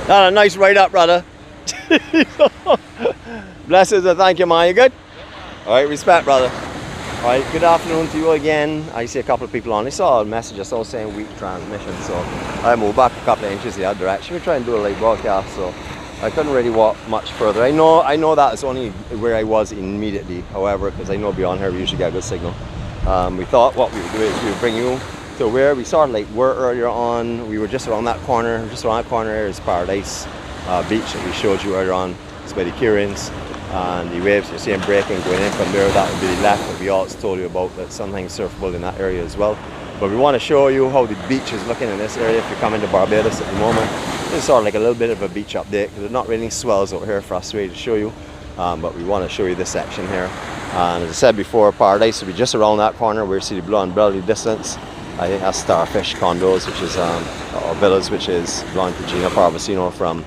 Got a nice ride up, brother. Blessings and thank you, man. You good? Alright, respect, brother. Alright, good afternoon to you again. I see a couple of people on. I saw a message I saw saying weak transmission, so I moved back a couple of inches the other direction. We're trying to do a live broadcast, so I couldn't really walk much further. I know that it's only where I was immediately, however, because I know beyond here we usually get a good signal. We thought what we would do is we would bring you to where we started like were earlier on. We were just around that corner. Just around that corner here is Paradise Beach that we showed you earlier on. It's by the Kierans and the waves you're seeing breaking going in from there. That would be the left that we also told you about, that something surfable in that area as well. But we want to show you how the beach is looking in this area if you're coming to Barbados at the moment. It's sort of like a little bit of a beach update because there's not really any swells out here for us really to show you. But we want to show you this section here. And as I said before, Paradise will be just around that corner where you see the blue umbrella distance. I think that's Starfish Condos, which is or villas, which is belong to Gina Parvasino from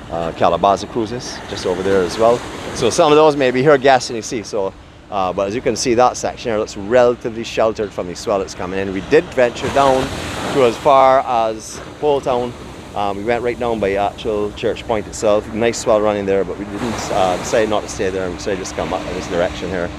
Calabasas Cruises, just over there as well. So some of those may be here guests, and you see. So, but as you can see, that section here looks relatively sheltered from the swell that's coming in. We did venture down to as far as Pole Town. We went right down by actual Church Point itself. Nice swell running there, but we didn't decide not to stay there, and we decided just come up in this direction here.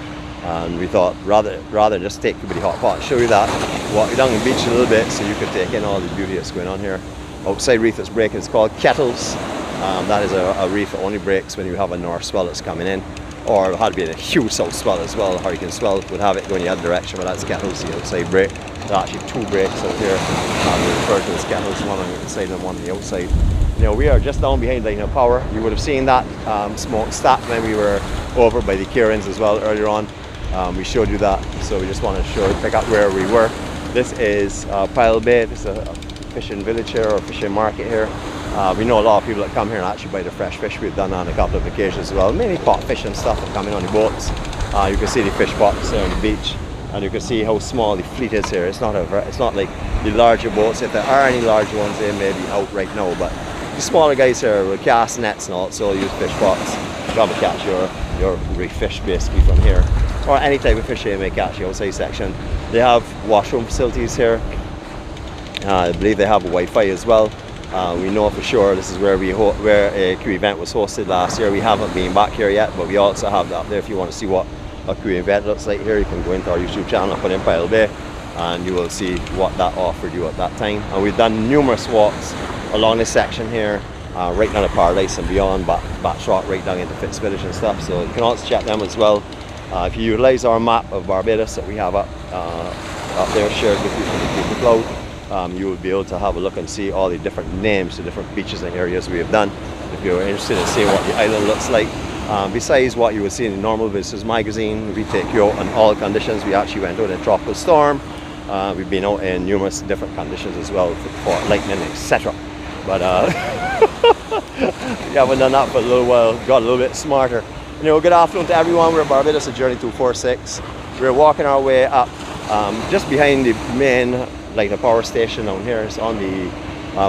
And we thought rather than just take the hot pot, show you that, walk you down the beach a little bit so you could take in all the beauty that's going on here. Outside reef that's breaking is called Kettles. That is a reef that only breaks when you have a north swell that's coming in, or it had to be a huge south swell as well. A hurricane swell would have it going the other direction, but that's Kettles, the outside break. There are actually two breaks out here. We refer to as Kettles, one on the inside and one on the outside. You know, we are just down behind Line of Power. You would have seen that smoke stack when we were over by the Kierans as well earlier on. We showed you that, so we just want to pick up where we were. This is Pile Bay. This is a fishing village here, or fishing market here. We know a lot of people that come here and actually buy the fresh fish. We've done that on a couple of occasions as well. Mainly pot fish and stuff that come in on the boats. You can see the fish box there on the beach, and you can see how small the fleet is here. It's not like the larger boats. If there are any large ones, they may be out right now, but the smaller guys here will cast nets and also use fish box to come and catch your reef fish basically from here, or any type of fish they may catch the outside section. They have washroom facilities here. I believe they have Wi-Fi as well. We know for sure this is where a crew event was hosted last year. We haven't been back here yet, but we also have that there. If you want to see what a crew event looks like here, you can go into our YouTube channel and put in Pile Bay, and you will see what that offered you at that time. And we've done numerous walks along this section here, right down to Paradise and beyond, Backshot right down into Fitz Village and stuff. So you can also check them as well. If you utilize our map of Barbados that we have up there shared with you from the People Cloud, you will be able to have a look and see all the different names, the different beaches and areas we have done. If you're interested in seeing what the island looks like, besides what you would see in the normal Visitors magazine, we take you out in all conditions. We actually went out in a tropical storm. We've been out in numerous different conditions as well, for lightning, etc. But we haven't done that for a little while. Got a little bit smarter. You know, good afternoon to everyone. We're at Barbados at Journey 246. We're walking our way up just behind the main Line of Power station down here. It's on the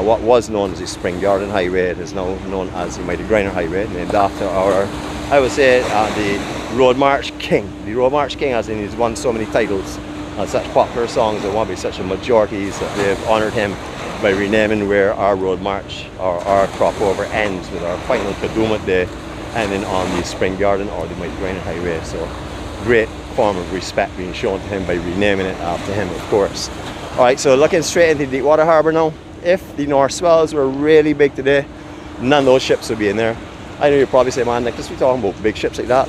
what was known as the Spring Garden Highway. It is now known as the Mighty Griner Highway, named after our, I would say, the Road March King. The Road March King, as in he's won so many titles and such popular songs, there won't be such a majority that they've honoured him by renaming where our road march or our crop over ends, with our final Kadooment Day ending on the Spring Garden or the Mighty Griner Highway. So great form of respect being shown to him by renaming it after him, of course. Alright, so looking straight into Deepwater Harbour now. If the North Swells were really big today, none of those ships would be in there. I know you'll probably say, man, like, just be talking about big ships like that.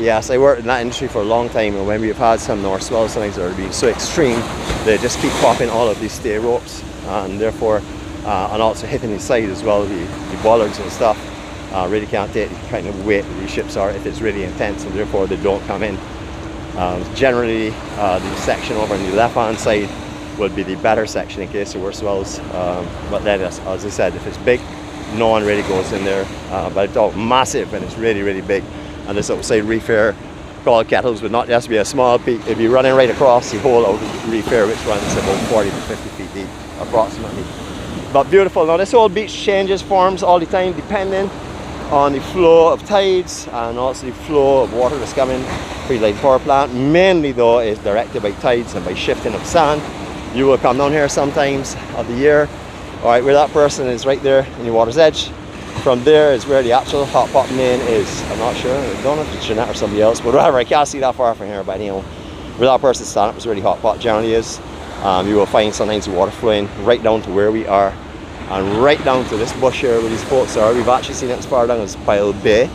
Yes, I worked in that industry for a long time, and when we've had some North Swells, sometimes that are being so extreme, they just keep popping all of these stay ropes, and therefore, and also hitting the side as well, the bollards and stuff. Really can't take the kind of weight that these ships are if it's really intense, and therefore they don't come in. Generally, the section over on the left-hand side would be the better section in case there were swells. But then, as I said, if it's big, no one really goes in there. But it's all massive and it's really, really big. And this outside reef here called Kettles would not just be a small peak. It'd be running right across the whole of the reef here, which runs about 40 to 50 feet deep, approximately. But beautiful. Now, this whole beach changes forms all the time, depending on the flow of tides and also the flow of water that's coming through the power plant. Mainly, though, is directed by tides and by shifting of sand. You will come down here sometimes of the year. All right, where that person is right there in the water's edge. From there is where the actual hot pot main is. I'm not sure. I don't know if it's Jeanette or somebody else, but whatever. I can't see that far from here. But you know, where that person standing up is where the hot pot generally is. You will find sometimes the water flowing right down to where we are, and right down to this bush here where these boats are. We've actually seen it as far down as Pile Bay.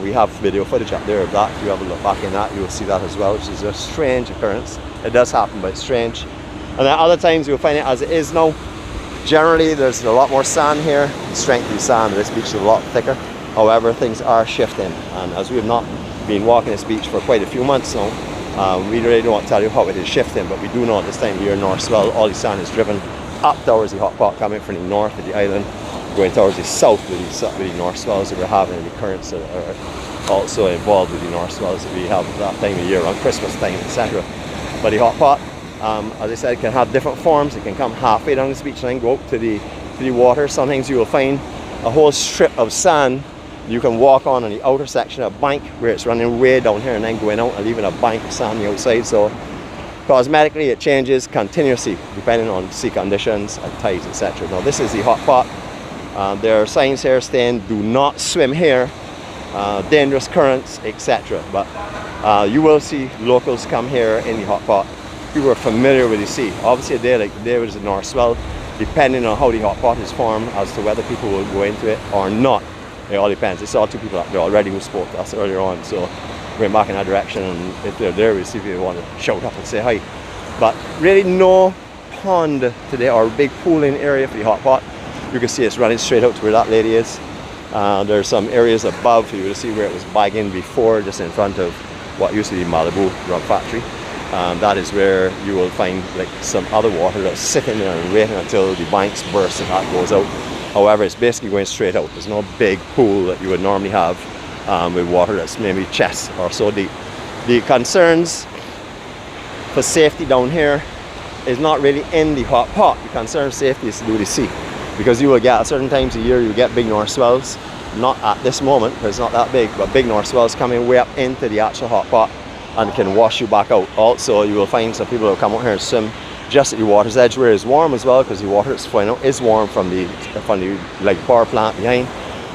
We have video footage up there of that. If you have a look back in that, you will see that as well, which is a strange occurrence. It does happen, but it's strange. And then other times you'll find it as it is now. Generally, there's a lot more sand here. The strength of the sand of this beach is a lot thicker. However, things are shifting, and as we have not been walking this beach for quite a few months now, we really don't want to tell you how it is shifting, but we do know at this time of year, north swell, all the sand is driven up towards the hot pot, coming from the north of the island, going towards the south with the north swells that we're having, and the currents that are also involved with the north swells that we have at that time of year, around Christmas time, etc. But the hot pot, as I said, it can have different forms. It can come halfway down this beach and then go up to the water. Sometimes you will find a whole strip of sand you can walk on the outer section of a bank where it's running way down here and then going out and leaving a bank of sand on the outside. So cosmetically it changes continuously depending on sea conditions and tides, etc. Now this is the hot pot. There are signs here saying do not swim here, dangerous currents, etc. But you will see locals come here in the hot pot. People are familiar with the sea. Obviously a day like today was the north swell, depending on how the hot pot is formed as to whether people will go into it or not. It all depends. I saw two people up there already who spoke to us earlier on, so we're back in that direction, and if they're there, we'll see if they want to shout up and say hi. But really no pond today or big pooling area for the hot pot. You can see it's running straight out to where that lady is. There's some areas above you will see where it was bagging before, just in front of what used to be Malibu Rug Factory. That is where you will find like some other water that's sitting there and waiting until the banks burst and that goes out. However, it's basically going straight out. There's no big pool that you would normally have with water that's maybe chest or so deep. The concerns for safety down here is not really in the hot pot. The concern of safety is to do with the sea, because you will get at certain times of year you get big north swells. Not at this moment because it's not that big, but big north swells coming way up into the actual hot pot and can wash you back out. Also, you will find some people who come out here and swim just at the water's edge where it's warm as well, because the water that's flowing out is warm from the like power plant behind.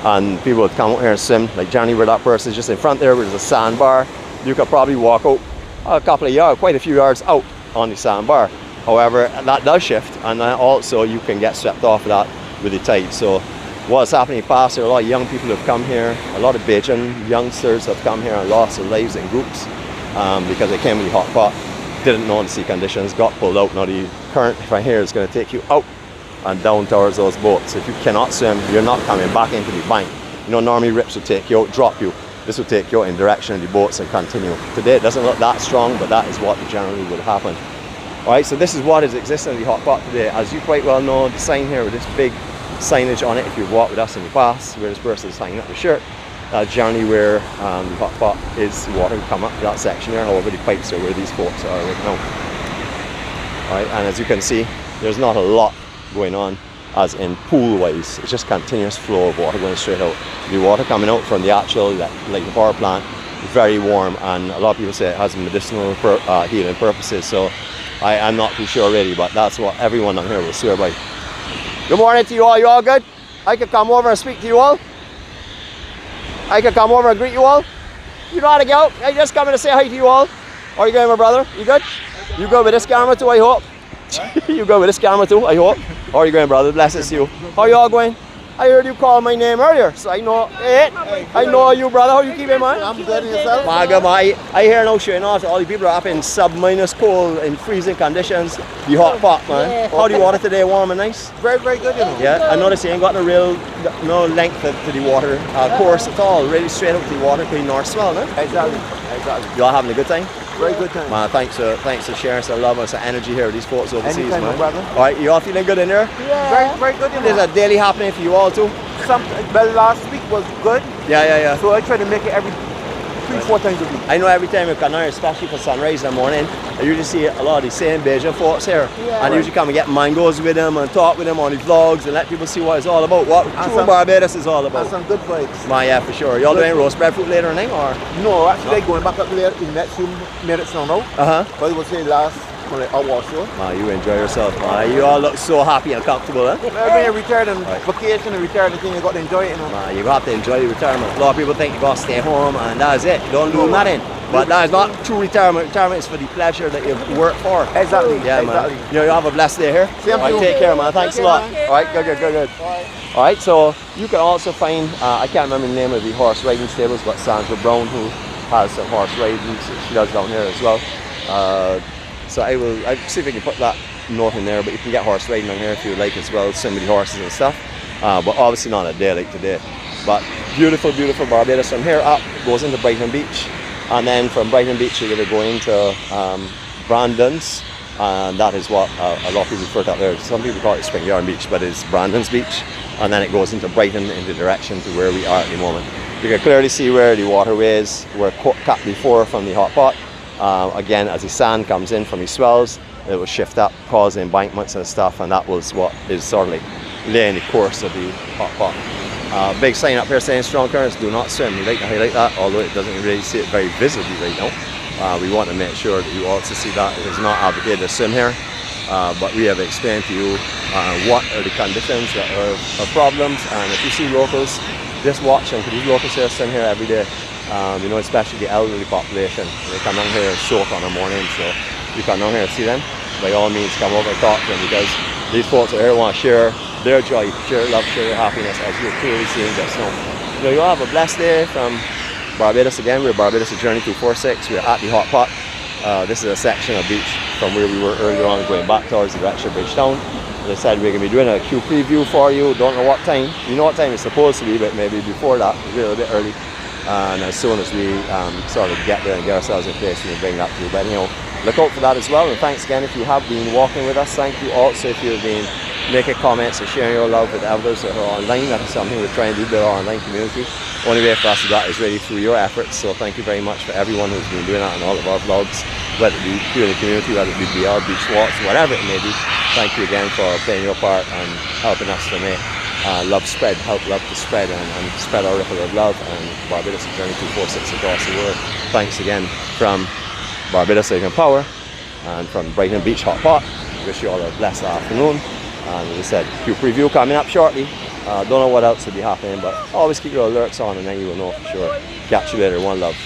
And people would come out here and swim, like Johnny, where that person is just in front there, where there's a sandbar. You could probably walk out a couple of yards, quite a few yards out on the sandbar. However, that does shift, and then also you can get swept off of that with the tide. So what's happening past here, a lot of young people have come here, a lot of Bajan youngsters have come here and lost their lives in groups because they came in the hot pot, didn't know the sea conditions, got pulled out. Now the current from here is going to take you out and down towards those boats. If you cannot swim, you're not coming back into the bank. You know, normally rips will take you out, drop you. This will take you out in direction of the boats and continue. Today it doesn't look that strong, but that is what generally would happen. Alright, so this is what is existing in the hot pot today. As you quite well know, the sign here with this big signage on it, if you've walked with us in the past, where this person is hanging up the shirt, generally where the hot pot is, the water will come up to that section there. However, the pipes are where these boats are right now. Alright, and as you can see, there's not a lot going on as in pool wise. It's just continuous flow of water going straight out. The water coming out from the actual, like the power plant, very warm, and a lot of people say it has medicinal healing purposes. So I'm not too sure really, but that's what everyone down here will swear by. Good morning to you all. You all good? I could come over and speak to you all. I could come over and greet you all. You know how to go? I just coming to say hi to you all. How are you going, my brother? You good? You good with this camera too, I hope? You good with this camera too, I hope? How are you going, brother? Blessings to you. How you all going? I heard you call my name earlier, so I know it. I know you, brother. How you keeping, man? I'm good, yourself? My God, man, I hear now showing off all the people are up in sub-minus cold in freezing conditions. The hot pot, man. Yeah. How the water today? Warm and nice? Very, very good, you know. Yeah, I noticed you ain't got no length to the water course at all. Really straight up to the water, pretty north swell, no? Exactly. You all having a good time? Very good time. Man, thanks for sharing some love and some energy here with these folks overseas, Anytime, man. brother. All right, you all feeling good in there? Yeah. Very, very good, you know. There's a daily happening for you all too? Well, last week was good. Yeah. So I try to make it every 3-4 times a week. I know every time you come here, especially for sunrise in the morning, I usually see a lot of the same Bajan folks here. Yeah. And I usually come and get mangoes with them and talk with them on the vlogs and let people see what it's all about, what true Barbados is all about. And some good vibes. Man, yeah, for sure. Y'all doing roast breadfruit later on, or? No, actually going back up there in the next few minutes now. Uh-huh. But I would say last definitely I was sure. You enjoy yourself, you all look so happy and comfortable, eh? When you retire and Right. vacation and retire, the thing you got to enjoy it, you know. You have to enjoy the retirement. A lot of people think you got to stay home and that's it. You don't do nothing. But that is not true retirement. Retirement is for the pleasure that you've worked for. Exactly. Yeah, exactly. man. You have a blessed day here. Same to you. Take care, man. Thanks a lot. Okay, All right, good. All right, so you can also find, I can't remember the name of the horse riding stables, but Sandra Brown, who has some horse riding, she does down here as well. So I'll see if I can put that note in there, but you can get horse riding on here if you like as well, some of the horses and stuff. But obviously not a day like today. But beautiful Barbados. From here up goes into Brighton Beach, and then from Brighton Beach you're going to go into Brandon's, and that is what a lot of people refer to out there. Some people call it Spring Yarn Beach, but it's Brandon's Beach, and then it goes into Brighton in the direction to where we are at the moment. You can clearly see where the waterways were cut before from the hot pot. Again, as the sand comes in from the swells, it will shift up, cause embankments and stuff, and that was what is sort of like laying the course of the hot pot. Big sign up here saying strong currents, do not swim. We like to highlight that, although it doesn't really see it very visibly right now. We want to make sure that you also see that it is not advocated to swim here, but we have explained to you what are the conditions that are problems, and if you see locals, just watch them, because these locals here swim here every day. You know, especially the elderly population. They come down here and soak on the morning, so you come down here and see them. By all means, come over and talk to them, because these folks out here want to share their joy, share love, share their happiness, as you're clearly seeing just now. You know, you'll have a blessed day from Barbados again. We're Barbados, a journey 246. We're at the hot pot. This is a section of beach from where we were earlier on, going back towards the Rexshire Bridge town. As I said, we're going to be doing a Q preview for you. Don't know what time. You know what time it's supposed to be, but maybe before that, a little bit early. And as soon as we sort of get there and get ourselves in place, we'll bring that to you. But you know, look out for that as well. And thanks again if you have been walking with us. Thank you also if you've been making comments and sharing your love with others that are online. That is something we're trying to do with our online community. Only way for us to do that is really through your efforts. So thank you very much for everyone who's been doing that on all of our vlogs, whether it be here in the community, whether it be BR, beach walks, whatever it may be. Thank you again for playing your part and helping us to make love spread, help love to spread, and spread our ripple of love, and Barbados Journey 246 across the world. Thanks again from Barbados Life and Power and from Brighton Beach Hot Pot. Wish you all a blessed afternoon, and as I said, Q preview coming up shortly. Don't know what else will be happening, but always keep your alerts on and then you will know for sure. Catch you later. One love.